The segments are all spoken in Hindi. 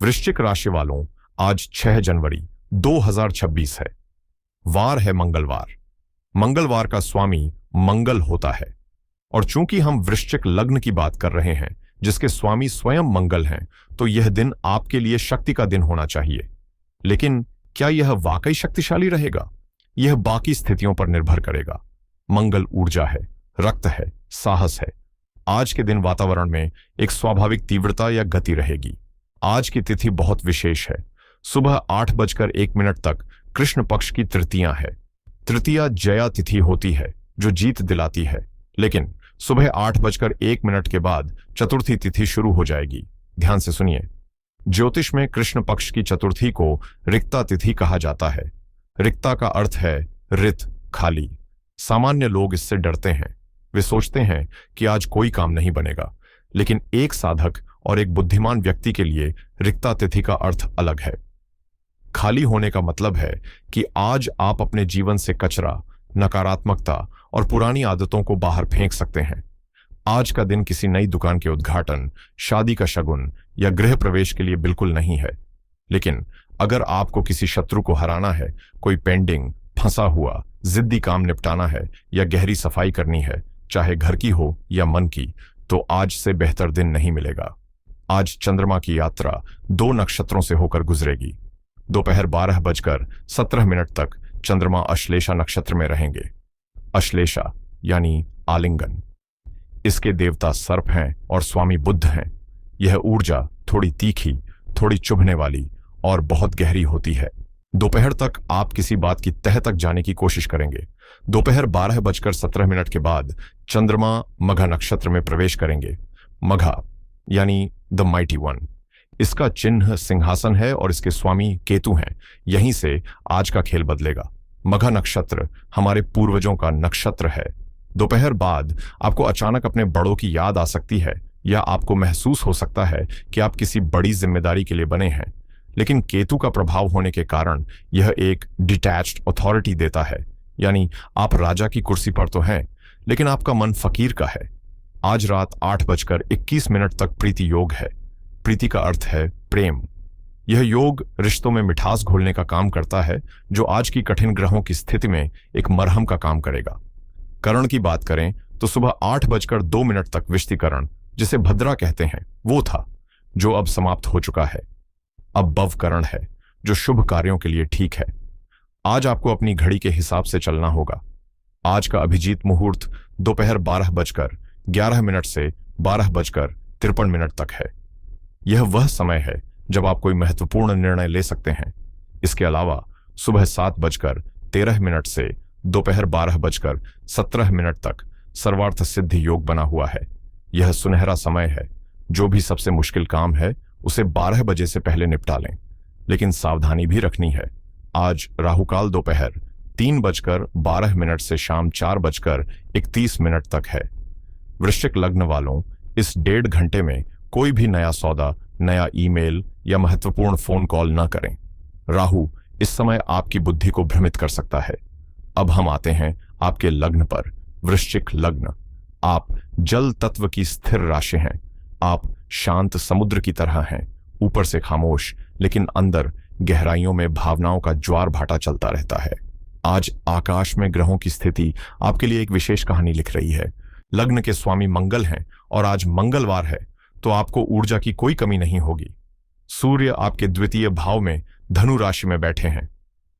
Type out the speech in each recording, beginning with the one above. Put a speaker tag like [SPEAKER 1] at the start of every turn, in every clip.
[SPEAKER 1] वृश्चिक राशि वालों, आज 6 जनवरी 2026 है। वार है मंगलवार। मंगलवार का स्वामी मंगल होता है। और चूंकि हम वृश्चिक लग्न की बात कर रहे हैं जिसके स्वामी स्वयं मंगल हैं, तो यह दिन आपके लिए शक्ति का दिन होना चाहिए। लेकिन क्या यह वाकई शक्तिशाली रहेगा? यह बाकी स्थितियों पर निर्भर करेगा। मंगल ऊर्जा है, रक्त है, साहस है। आज के दिन वातावरण में एक स्वाभाविक तीव्रता या गति रहेगी। आज की तिथि बहुत विशेष है। सुबह 8:01 तक कृष्ण पक्ष की तृतीया है। तृतीया जया तिथि होती है जो जीत दिलाती है। लेकिन सुबह 8:01 के बाद चतुर्थी तिथि शुरू हो जाएगी। ध्यान से सुनिए। ज्योतिष में कृष्ण पक्ष की चतुर्थी को रिक्ता तिथि कहा जाता है। रिक्ता का अर्थ है रित, खाली। सामान्य लोग इससे डरते हैं। वे सोचते हैं कि आज कोई काम नहीं बनेगा। लेकिन एक साधक और एक बुद्धिमान व्यक्ति के लिए रिक्ता तिथि का अर्थ अलग है। खाली होने का मतलब है कि आज आप अपने जीवन से कचरा, नकारात्मकता और पुरानी आदतों को बाहर फेंक सकते हैं। आज का दिन किसी नई दुकान के उद्घाटन, शादी का शगुन या गृह प्रवेश के लिए बिल्कुल नहीं है। लेकिन अगर आपको किसी शत्रु को हराना है, कोई पेंडिंग, फंसा हुआ, जिद्दी काम निपटाना है या गहरी सफाई करनी है, चाहे घर की हो या मन की, तो आज से बेहतर दिन नहीं मिलेगा। आज चंद्रमा की यात्रा 2 नक्षत्रों से होकर गुजरेगी। दोपहर 12:17 तक चंद्रमा अश्लेषा नक्षत्र में रहेंगे। अश्लेषा यानी आलिंगन। इसके देवता सर्प हैं और स्वामी बुध हैं। यह ऊर्जा थोड़ी तीखी, थोड़ी चुभने वाली और बहुत गहरी होती है। दोपहर तक आप किसी बात की तह तक जाने की कोशिश करेंगे। दोपहर 12:17 के बाद चंद्रमा मघा नक्षत्र में प्रवेश करेंगे। मघा यानी द माइटी वन। इसका चिन्ह सिंहासन है और इसके स्वामी केतु हैं। यहीं से आज का खेल बदलेगा। मघा नक्षत्र हमारे पूर्वजों का नक्षत्र है। दोपहर बाद आपको अचानक अपने बड़ों की याद आ सकती है या आपको महसूस हो सकता है कि आप किसी बड़ी जिम्मेदारी के लिए बने हैं। लेकिन केतु का प्रभाव होने के कारण यह एक डिटैच्ड अथॉरिटी देता है। यानी आप राजा की कुर्सी पर तो हैं, लेकिन आपका मन फकीर का है। आज रात 8:21 तक प्रीति योग है। प्रीति का अर्थ है प्रेम। यह योग रिश्तों में मिठास घोलने का काम करता है, जो आज की कठिन ग्रहों की स्थिति में एक मरहम का काम करेगा। करण की बात करें तो सुबह 8:02 तक विष्टिकरण, जिसे भद्रा कहते हैं, वो था, जो अब समाप्त हो चुका है। अब भवकरण है, जो शुभ कार्यों के लिए ठीक है। आज आपको अपनी घड़ी के हिसाब से चलना होगा। आज का अभिजीत मुहूर्त दोपहर 12:11 से 12:53 तक है। यह वह समय है जब आप कोई महत्वपूर्ण निर्णय ले सकते हैं। इसके अलावा सुबह 7:13 से दोपहर 12:17 तक सर्वार्थ सिद्धि योग बना हुआ है। यह सुनहरा समय है। जो भी सबसे मुश्किल काम है उसे 12 बजे से पहले निपटा लें। लेकिन सावधानी भी रखनी है। आज राहुकाल दोपहर 3:12 से शाम 4:31 तक है। वृश्चिक लग्न वालों, इस 1.5 घंटे में कोई भी नया सौदा, नया ईमेल या महत्वपूर्ण फोन कॉल न करें। राहु इस समय आपकी बुद्धि को भ्रमित कर सकता है। अब हम आते हैं आपके लग्न पर। वृश्चिक लग्न, आप जल तत्व की स्थिर राशि हैं। आप शांत समुद्र की तरह हैं, ऊपर से खामोश, लेकिन अंदर गहराइयों में भावनाओं का ज्वार भाटा चलता रहता है। आज आकाश में ग्रहों की स्थिति आपके लिए एक विशेष कहानी लिख रही है। लग्न के स्वामी मंगल हैं और आज मंगलवार है, तो आपको ऊर्जा की कोई कमी नहीं होगी। सूर्य आपके द्वितीय भाव में धनु राशि में बैठे हैं।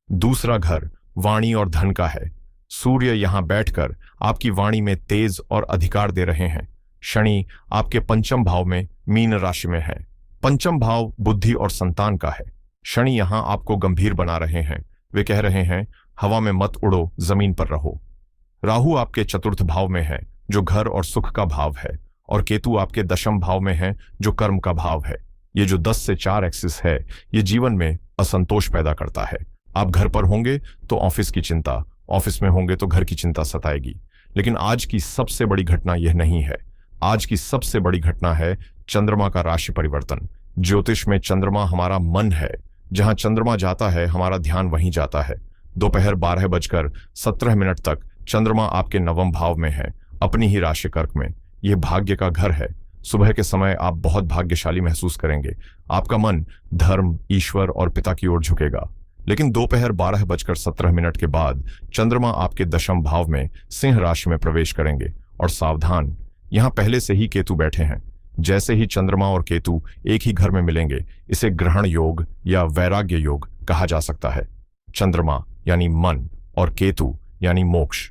[SPEAKER 1] दूसरा घर वाणी और धन का है। सूर्य यहां बैठकर आपकी वाणी में तेज और अधिकार दे रहे हैं। शनि आपके पंचम भाव में मीन राशि में है। पंचम भाव बुद्धि और संतान का है। शनि यहां आपको गंभीर बना रहे हैं। वे कह रहे हैं, हवा में मत उड़ो, जमीन पर रहो। राहु आपके चतुर्थ भाव में है, जो घर और सुख का भाव है, और केतु आपके दशम भाव में है, जो कर्म का भाव है। ये जो 10 से 4 एक्सिस है, ये जीवन में असंतोष पैदा करता है। आप घर पर होंगे तो ऑफिस की चिंता, ऑफिस में होंगे तो घर की चिंता सताएगी। लेकिन आज की सबसे बड़ी घटना यह नहीं है। आज की सबसे बड़ी घटना है चंद्रमा का राशि परिवर्तन। ज्योतिष में चंद्रमा हमारा मन है। जहां चंद्रमा जाता है, हमारा ध्यान वहीं जाता है। दोपहर 12:17 तक चंद्रमा आपके नवम भाव में है, अपनी ही राशि कर्क में। यह भाग्य का घर है। सुबह के समय आप बहुत भाग्यशाली महसूस करेंगे। आपका मन धर्म, ईश्वर और पिता की ओर झुकेगा। लेकिन दोपहर 12:17 के बाद चंद्रमा आपके दशम भाव में सिंह राशि में प्रवेश करेंगे। और सावधान, यहां पहले से ही केतु बैठे हैं। जैसे ही चंद्रमा और केतु एक ही घर में मिलेंगे, इसे ग्रहण योग या वैराग्य योग कहा जा सकता है। चंद्रमा यानी मन और केतु यानी मोक्ष।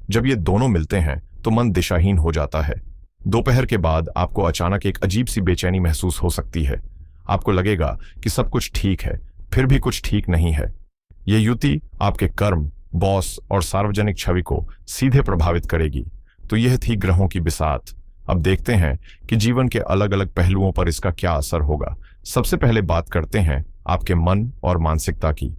[SPEAKER 1] जब ये दोनों मिलते हैं तो मन दिशाहीन हो जाता है। दोपहर के बाद आपको अचानक एक अजीब सी बेचैनी महसूस हो सकती है। आपको लगेगा कि सब कुछ ठीक है, फिर भी कुछ ठीक नहीं है। ये युति आपके कर्म, बॉस और सार्वजनिक छवि को सीधे प्रभावित करेगी। तो यह थी ग्रहों की बिसात। अब देखते हैं कि जीवन के अलग अलग पहलुओं पर इसका क्या असर होगा। सबसे पहले बात करते हैं आपके मन और मानसिकता की।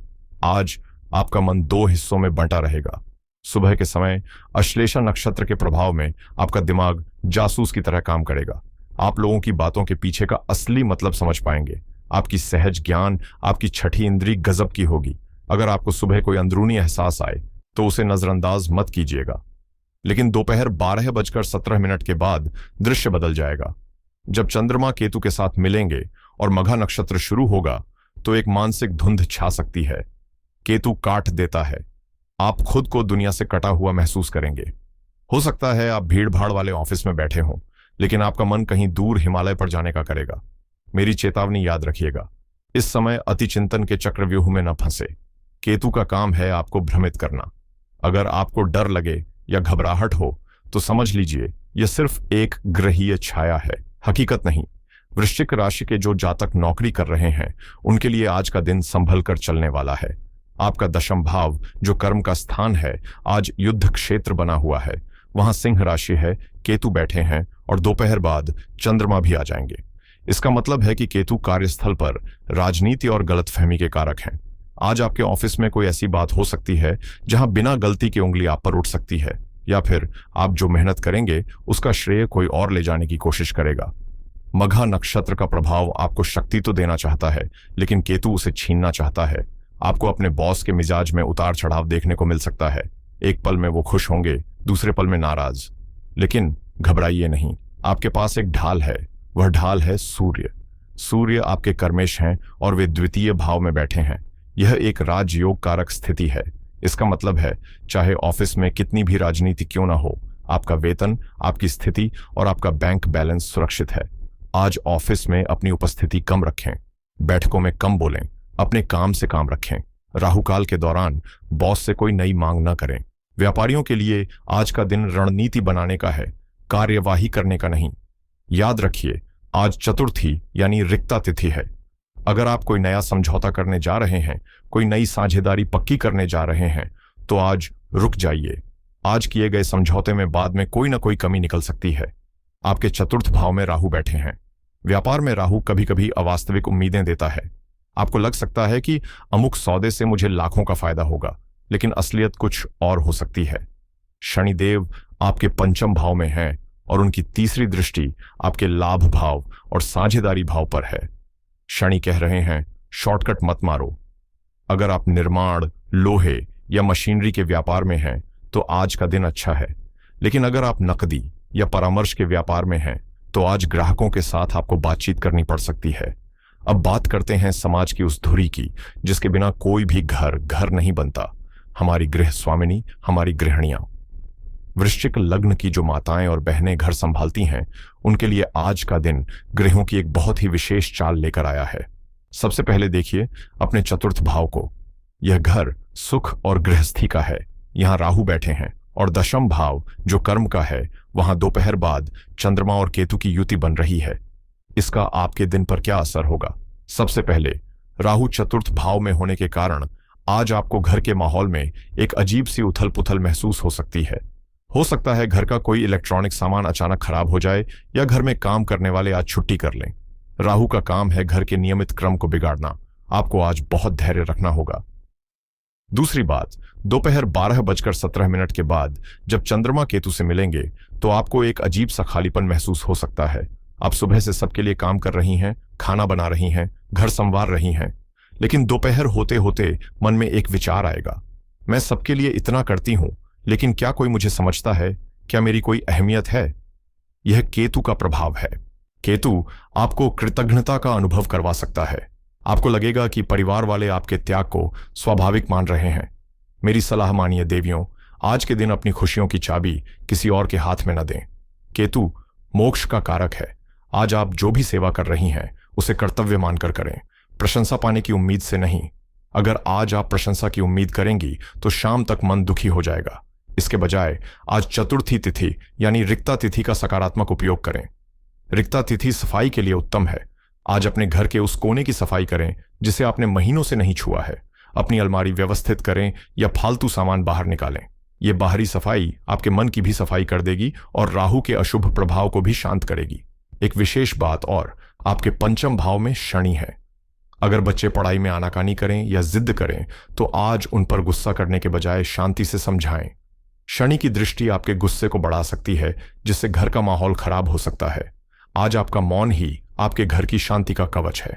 [SPEAKER 1] आज आपका मन दो हिस्सों में बंटा रहेगा। सुबह के समय अश्लेषा नक्षत्र के प्रभाव में आपका दिमाग जासूस की तरह काम करेगा। आप लोगों की बातों के पीछे का असली मतलब समझ पाएंगे। आपकी सहज ज्ञान, आपकी छठी इंद्री गजब की होगी। अगर आपको सुबह कोई अंदरूनी एहसास आए तो उसे नजरअंदाज मत कीजिएगा। लेकिन दोपहर 12:17 के बाद दृश्य बदल जाएगा। जब चंद्रमा केतु के साथ मिलेंगे और मघा नक्षत्र शुरू होगा तो एक मानसिक धुंध छा सकती है। केतु काट देता है। आप खुद को दुनिया से कटा हुआ महसूस करेंगे। हो सकता है आप भीड़ भाड़ वाले ऑफिस में बैठे हों, लेकिन आपका मन कहीं दूर हिमालय पर जाने का करेगा। मेरी चेतावनी याद रखिएगा, इस समय अति चिंतन के चक्रव्यूह में न फंसे। केतु का काम है आपको भ्रमित करना। अगर आपको डर लगे या घबराहट हो तो समझ लीजिए यह सिर्फ एक ग्रहीय छाया है, हकीकत नहीं। वृश्चिक राशि के जो जातक नौकरी कर रहे हैं उनके लिए आज का दिन संभल कर चलने वाला है। आपका दशम भाव जो कर्म का स्थान है आज युद्ध क्षेत्र बना हुआ है। वहां सिंह राशि है, केतु बैठे हैं और दोपहर बाद चंद्रमा भी आ जाएंगे। इसका मतलब है कि केतु कार्यस्थल पर राजनीति और गलतफहमी के कारक हैं। आज आपके ऑफिस में कोई ऐसी बात हो सकती है जहां बिना गलती की उंगली आप पर उठ सकती है, या फिर आप जो मेहनत करेंगे उसका श्रेय कोई और ले जाने की कोशिश करेगा। मघा नक्षत्र का प्रभाव आपको शक्ति तो देना चाहता है, लेकिन केतु उसे छीनना चाहता है। आपको अपने बॉस के मिजाज में उतार चढ़ाव देखने को मिल सकता है। एक पल में वो खुश होंगे, दूसरे पल में नाराज। लेकिन घबराइए नहीं, आपके पास एक ढाल है। वह ढाल है सूर्य। सूर्य आपके कर्मेश हैं और वे द्वितीय भाव में बैठे हैं। यह एक राजयोग कारक स्थिति है। इसका मतलब है चाहे ऑफिस में कितनी भी राजनीति क्यों ना हो, आपका वेतन, आपकी स्थिति और आपका बैंक बैलेंस सुरक्षित है। आज ऑफिस में अपनी उपस्थिति कम रखें, बैठकों में कम बोलें, अपने काम से काम रखें। राहुकाल के दौरान बॉस से कोई नई मांग न करें। व्यापारियों के लिए आज का दिन रणनीति बनाने का है, कार्यवाही करने का नहीं। याद रखिए, आज चतुर्थी यानी रिक्ता तिथि है। अगर आप कोई नया समझौता करने जा रहे हैं, कोई नई साझेदारी पक्की करने जा रहे हैं, तो आज रुक जाइए। आज किए गए समझौते में बाद में कोई ना कोई कमी निकल सकती है। आपके चतुर्थ भाव में राहु बैठे हैं। व्यापार में राहु कभी कभी अवास्तविक उम्मीदें देता है। आपको लग सकता है कि अमुक सौदे से मुझे लाखों का फायदा होगा, लेकिन असलियत कुछ और हो सकती है। शनिदेव आपके पंचम भाव में हैं और उनकी तीसरी दृष्टि आपके लाभ भाव और साझेदारी भाव पर है। शनि कह रहे हैं, शॉर्टकट मत मारो। अगर आप निर्माण, लोहे या मशीनरी के व्यापार में हैं तो आज का दिन अच्छा है। लेकिन अगर आप नकदी या परामर्श के व्यापार में हैं तो आज ग्राहकों के साथ आपको बातचीत करनी पड़ सकती है। अब बात करते हैं समाज की उस धुरी की जिसके बिना कोई भी घर नहीं बनता। हमारी गृह स्वामिनी, हमारी गृहिणियां। वृश्चिक लग्न की जो माताएं और बहनें घर संभालती हैं, उनके लिए आज का दिन ग्रहों की एक बहुत ही विशेष चाल लेकर आया है। सबसे पहले देखिए अपने चतुर्थ भाव को। यह घर सुख और गृहस्थी का है। यहां राहु बैठे हैं और दशम भाव जो कर्म का है, वहां दोपहर बाद चंद्रमा और केतु की युति बन रही है। इसका आपके दिन पर क्या असर होगा? सबसे पहले राहु चतुर्थ भाव में होने के कारण आज आपको घर के माहौल में एक अजीब सी उथल पुथल महसूस हो सकती है। हो सकता है घर का कोई इलेक्ट्रॉनिक सामान अचानक खराब हो जाए या घर में काम करने वाले आज छुट्टी कर लें। राहु का काम है घर के नियमित क्रम को बिगाड़ना। आपको आज बहुत धैर्य रखना होगा। दूसरी बात, दोपहर 12:17 के बाद जब चंद्रमा केतु से मिलेंगे तो आपको एक अजीब सा खालीपन महसूस हो सकता है। आप सुबह से सबके लिए काम कर रही हैं, खाना बना रही हैं, घर संवार रही हैं, लेकिन दोपहर होते होते मन में एक विचार आएगा, मैं सबके लिए इतना करती हूं, लेकिन क्या कोई मुझे समझता है? क्या मेरी कोई अहमियत है? यह केतु का प्रभाव है। केतु आपको कृतज्ञता का अनुभव करवा सकता है। आपको लगेगा कि परिवार वाले आपके त्याग को स्वाभाविक मान रहे हैं। मेरी सलाह मानिए देवियों, आज के दिन अपनी खुशियों की चाबी किसी और के हाथ में न दें। केतु मोक्ष का कारक है। आज आप जो भी सेवा कर रही हैं उसे कर्तव्य मानकर करें, प्रशंसा पाने की उम्मीद से नहीं। अगर आज आप प्रशंसा की उम्मीद करेंगी तो शाम तक मन दुखी हो जाएगा। इसके बजाय आज चतुर्थी तिथि यानी रिक्ता तिथि का सकारात्मक उपयोग करें। रिक्ता तिथि सफाई के लिए उत्तम है। आज अपने घर के उस कोने की सफाई करें जिसे आपने महीनों से नहीं छुआ है। अपनी अलमारी व्यवस्थित करें या फालतू सामान बाहर निकालें। ये बाहरी सफाई आपके मन की भी सफाई कर देगी और राहु के अशुभ प्रभाव को भी शांत करेगी। एक विशेष बात और, आपके पंचम भाव में शनि है। अगर बच्चे पढ़ाई में आनाकानी करें या जिद करें तो आज उन पर गुस्सा करने के बजाय शांति से समझाएं। शनि की दृष्टि आपके गुस्से को बढ़ा सकती है, जिससे घर का माहौल खराब हो सकता है। आज आपका मौन ही आपके घर की शांति का कवच है।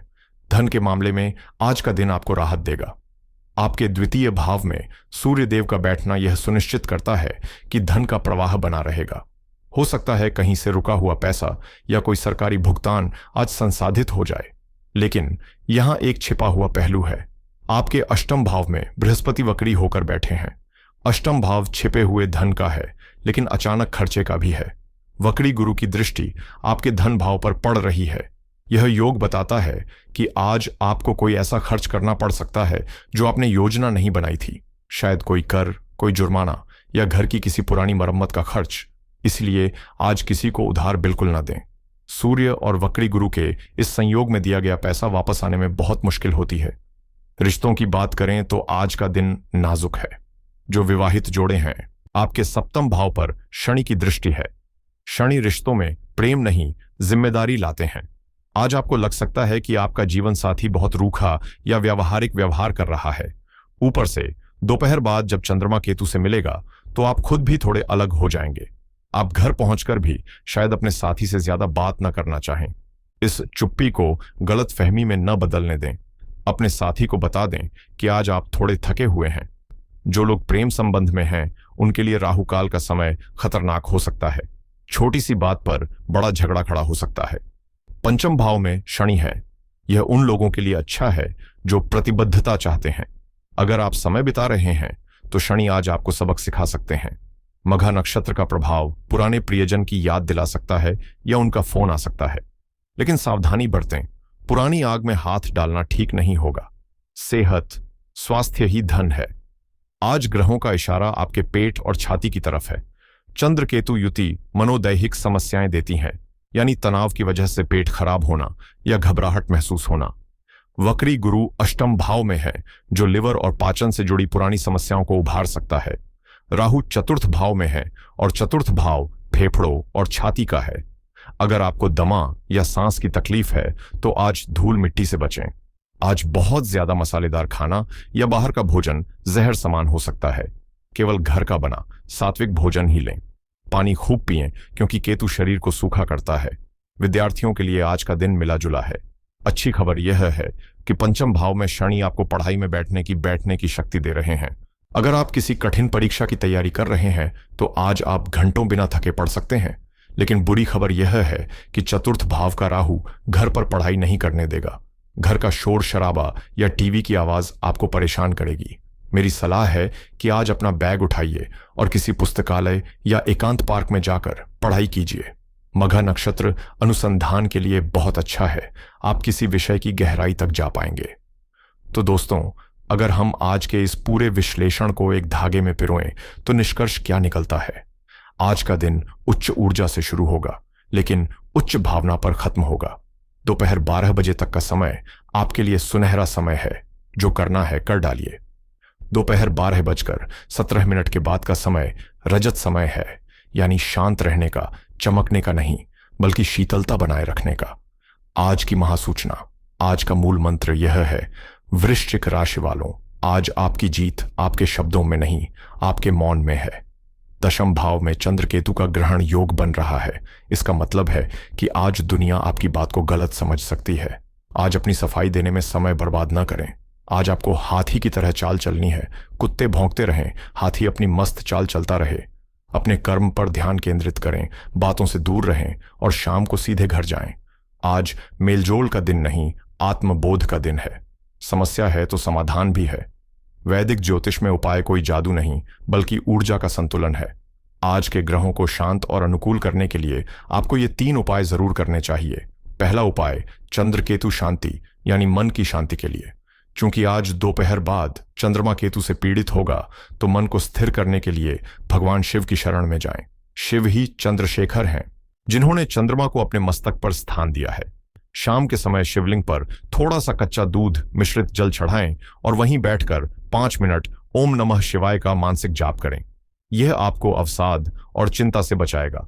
[SPEAKER 1] धन के मामले में आज का दिन आपको राहत देगा। आपके द्वितीय भाव में सूर्य देव का बैठना यह सुनिश्चित करता है कि धन का प्रवाह बना रहेगा। हो सकता है कहीं से रुका हुआ पैसा या कोई सरकारी भुगतान आज संसाधित हो जाए, लेकिन यहां एक छिपा हुआ पहलू है। आपके अष्टम भाव में बृहस्पति वक्री होकर बैठे हैं। अष्टम भाव छिपे हुए धन का है, लेकिन अचानक खर्चे का भी है। वक्री गुरु की दृष्टि आपके धन भाव पर पड़ रही है। यह योग बताता है कि आज आपको कोई ऐसा खर्च करना पड़ सकता है जो आपने योजना नहीं बनाई थी। शायद कोई कर, कोई जुर्माना या घर की किसी पुरानी मरम्मत का खर्च। इसलिए आज किसी को उधार बिल्कुल न दें। सूर्य और वक्री गुरु के इस संयोग में दिया गया पैसा वापस आने में बहुत मुश्किल होती है। रिश्तों की बात करें तो आज का दिन नाजुक है। जो विवाहित जोड़े हैं, आपके सप्तम भाव पर शनि की दृष्टि है। शनि रिश्तों में प्रेम नहीं, जिम्मेदारी लाते हैं। आज आपको लग सकता है कि आपका जीवन साथी बहुत रूखा या व्यावहारिक व्यवहार कर रहा है। ऊपर से दोपहर बाद जब चंद्रमा केतु से मिलेगा तो आप खुद भी थोड़े अलग हो जाएंगे। आप घर पहुंचकर भी शायद अपने साथी से ज्यादा बात न करना चाहें। इस चुप्पी को गलत फहमी में न बदलने दें। अपने साथी को बता दें कि आज आप थोड़े थके हुए हैं। जो लोग प्रेम संबंध में हैं उनके लिए राहु काल का समय खतरनाक हो सकता है। छोटी सी बात पर बड़ा झगड़ा खड़ा हो सकता है। पंचम भाव में शनि है। यह उन लोगों के लिए अच्छा है जो प्रतिबद्धता चाहते हैं। अगर आप समय बिता रहे हैं तो शनि आज आपको सबक सिखा सकते हैं। मघा नक्षत्र का प्रभाव पुराने प्रियजन की याद दिला सकता है या उनका फोन आ सकता है, लेकिन सावधानी बरतें। पुरानी आग में हाथ डालना ठीक नहीं होगा। सेहत, स्वास्थ्य ही धन है। आज ग्रहों का इशारा आपके पेट और छाती की तरफ है। चंद्र केतु युति मनोदैहिक समस्याएं देती हैं, यानी तनाव की वजह से पेट खराब होना या घबराहट महसूस होना। वक्री गुरु अष्टम भाव में है, जो लिवर और पाचन से जुड़ी पुरानी समस्याओं को उभार सकता है। राहु चतुर्थ भाव में है और चतुर्थ भाव फेफड़ों और छाती का है। अगर आपको दमा या सांस की तकलीफ है तो आज धूल मिट्टी से बचें। आज बहुत ज्यादा मसालेदार खाना या बाहर का भोजन जहर समान हो सकता है। केवल घर का बना सात्विक भोजन ही लें। पानी खूब पिएं क्योंकि केतु शरीर को सूखा करता है। विद्यार्थियों के लिए आज का दिन मिला जुला है। अच्छी खबर यह है कि पंचम भाव में शनि आपको पढ़ाई में बैठने की शक्ति दे रहे हैं। अगर आप किसी कठिन परीक्षा की तैयारी कर रहे हैं तो आज आप घंटों बिना थके पढ़ सकते हैं। लेकिन बुरी खबर यह है कि चतुर्थ भाव का राहु घर पर पढ़ाई नहीं करने देगा। घर का शोर शराबा या टीवी की आवाज आपको परेशान करेगी। मेरी सलाह है कि आज अपना बैग उठाइए और किसी पुस्तकालय या एकांत पार्क में जाकर पढ़ाई कीजिए। मघा नक्षत्र अनुसंधान के लिए बहुत अच्छा है। आप किसी विषय की गहराई तक जा पाएंगे। तो दोस्तों, अगर हम आज के इस पूरे विश्लेषण को एक धागे में पिरोएं तो निष्कर्ष क्या निकलता है? आज का दिन उच्च ऊर्जा से शुरू होगा, लेकिन उच्च भावना पर खत्म होगा। दोपहर 12 बजे तक का समय आपके लिए सुनहरा समय है। जो करना है कर डालिए। दोपहर 12:17 के बाद का समय रजत समय है, यानी शांत रहने का, चमकने का नहीं, बल्कि शीतलता बनाए रखने का। आज की महासूचना, आज का मूल मंत्र यह है, वृश्चिक राशि वालों, आज आपकी जीत आपके शब्दों में नहीं, आपके मौन में है। दशम भाव में चंद्र केतु का ग्रहण योग बन रहा है। इसका मतलब है कि आज दुनिया आपकी बात को गलत समझ सकती है। आज अपनी सफाई देने में समय बर्बाद न करें। आज आपको हाथी की तरह चाल चलनी है। कुत्ते भौंकते रहें, हाथी अपनी मस्त चाल चलता रहे। अपने कर्म पर ध्यान केंद्रित करें, बातों से दूर रहें और शाम को सीधे घर जाएं। आज मेलजोल का दिन नहीं, आत्मबोध का दिन है। समस्या है तो समाधान भी है। वैदिक ज्योतिष में उपाय कोई जादू नहीं, बल्कि ऊर्जा का संतुलन है। आज के ग्रहों को शांत और अनुकूल करने के लिए आपको ये 3 उपाय जरूर करने चाहिए। पहला उपाय चंद्र केतु शांति, यानी मन की शांति के लिए। चूंकि आज दोपहर बाद चंद्रमा केतु से पीड़ित होगा, तो मन को स्थिर करने के लिए भगवान शिव की शरण में जाएं। शिव ही चंद्रशेखर हैं, जिन्होंने चंद्रमा को अपने मस्तक पर स्थान दिया है। शाम के समय शिवलिंग पर थोड़ा सा कच्चा दूध मिश्रित जल चढ़ाएं और वहीं बैठकर 5 मिनट ओम नमः शिवाय का मानसिक जाप करें। यह आपको अवसाद और चिंता से बचाएगा।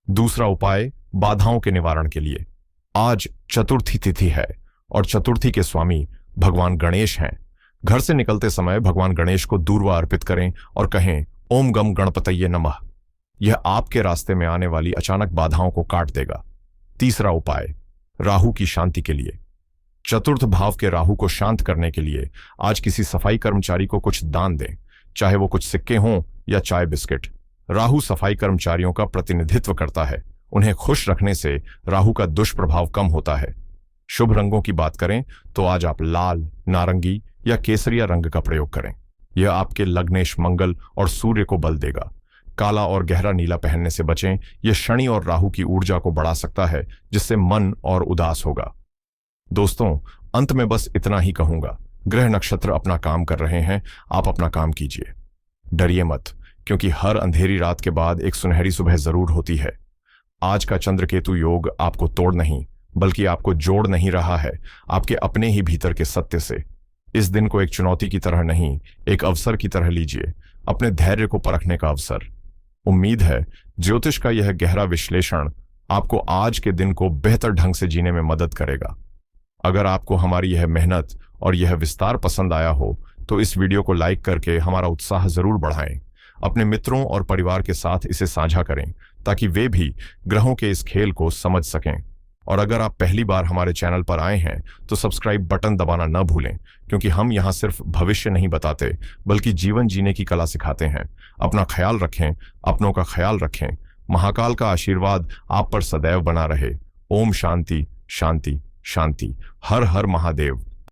[SPEAKER 1] दूसरा उपाय बाधाओं के निवारण के लिए। आज चतुर्थी तिथि है और चतुर्थी के स्वामी भगवान गणेश हैं। घर से निकलते समय भगवान गणेश को दूर्वा अर्पित करें और कहें ओम गम गणपतये नमः। यह आपके रास्ते में आने वाली अचानक बाधाओं को काट देगा। तीसरा उपाय राहु की शांति के लिए। चतुर्थ भाव के राहु को शांत करने के लिए आज किसी सफाई कर्मचारी को कुछ दान दें, चाहे वो कुछ सिक्के हों या चाय बिस्किट। राहु सफाई कर्मचारियों का प्रतिनिधित्व करता है। उन्हें खुश रखने से राहु का दुष्प्रभाव कम होता है। शुभ रंगों की बात करें तो आज आप लाल, नारंगी या केसरिया रंग का प्रयोग करें। यह आपके लग्नेश मंगल और सूर्य को बल देगा। काला और गहरा नीला पहनने से बचें। यह शनि और राहु की ऊर्जा को बढ़ा सकता है, जिससे मन और उदास होगा। दोस्तों, अंत में बस इतना ही कहूंगा, ग्रह नक्षत्र अपना काम कर रहे हैं, आप अपना काम कीजिए। डरिए मत, क्योंकि हर अंधेरी रात के बाद एक सुनहरी सुबह जरूर होती है। आज का चंद्रकेतु योग आपको तोड़ नहीं, बल्कि आपको जोड़ नहीं रहा है, आपके अपने ही भीतर के सत्य से। इस दिन को एक चुनौती की तरह नहीं, एक अवसर की तरह लीजिए, अपने धैर्य को परखने का अवसर। उम्मीद है ज्योतिष का यह गहरा विश्लेषण आपको आज के दिन को बेहतर ढंग से जीने में मदद करेगा। अगर आपको हमारी यह मेहनत और यह विस्तार पसंद आया हो, तो इस वीडियो को लाइक करके हमारा उत्साह जरूर बढ़ाएं। अपने मित्रों और परिवार के साथ इसे साझा करें, ताकि वे भी ग्रहों के इस खेल को समझ सकें। और अगर आप पहली बार हमारे चैनल पर आए हैं, तो सब्सक्राइब बटन दबाना न भूलें, क्योंकि हम यहाँ सिर्फ भविष्य नहीं बताते, बल्कि जीवन जीने की कला सिखाते हैं। अपना ख्याल रखें, अपनों का ख्याल रखें। महाकाल का आशीर्वाद आप पर सदैव बना रहे। ओम शांति शांति शांति। हर हर महादेव।